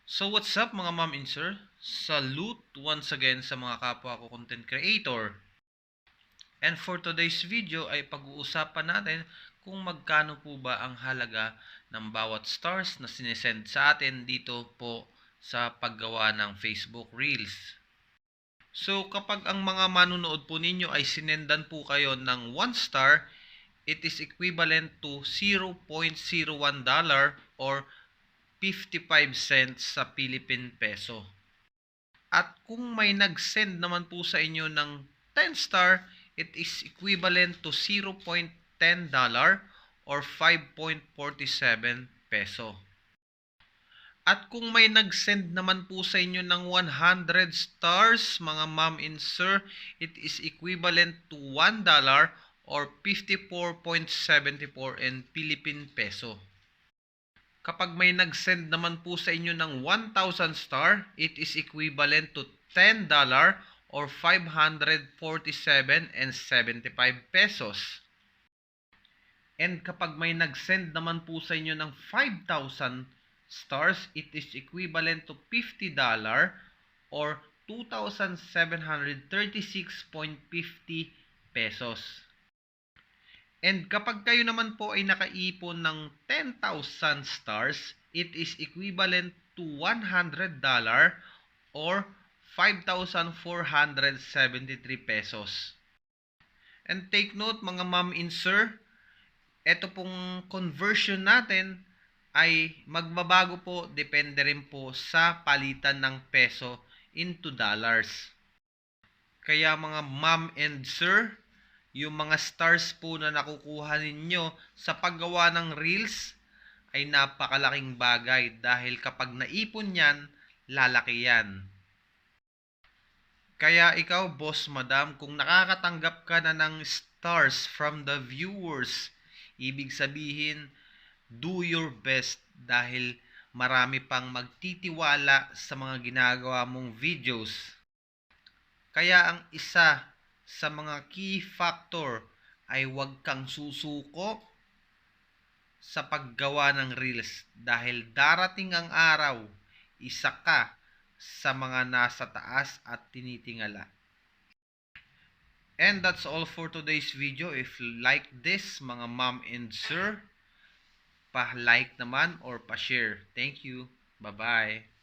So what's up mga ma'am and sir? Salute once again sa mga kapwa ko content creator. And for today's video ay pag-uusapan natin kung magkano po ba ang halaga ng bawat stars na sinesend sa atin dito po sa paggawa ng Facebook Reels. So kapag ang mga manunood po ninyo ay sinendan po kayo ng 1 star, it is equivalent to $0.01 or 55 cents sa Philippine peso. At kung may nag-send naman po sa inyo ng 10 star, it is equivalent to $0.10 or 5.47 peso. At kung may nag-send naman po sa inyo ng 100 stars, mga ma'am and sir, it is equivalent to $1 or 54.74 in Philippine peso. Kapag may nag-send naman po sa inyo ng 1,000 star, it is equivalent to $10 or 547.75 pesos. And kapag may nag-send naman po sa inyo ng 5,000 stars, it is equivalent to $50 or 2,736.50 pesos. And kapag kayo naman po ay nakaipon ng 10,000 stars, it is equivalent to $100 or 5,473 pesos. And take note mga ma'am and sir, ito pong conversion natin ay magbabago po, depende rin po sa palitan ng peso into dollars. Kaya mga ma'am and sir, yung mga stars po na nakukuha ninyo sa paggawa ng reels ay napakalaking bagay dahil kapag naipon yan, lalaki yan. Kaya ikaw, boss, madam, kung nakakatanggap ka na ng stars from the viewers, ibig sabihin, do your best dahil marami pang magtitiwala sa mga ginagawa mong videos. Kaya ang isa sa mga key factor ay huwag kang susuko sa paggawa ng reels dahil darating ang araw, isa ka sa mga nasa taas at tinitingala. And that's all for today's video. If you like this, mga ma'am and sir, pa-like naman or pa-share. Thank you. Bye-bye.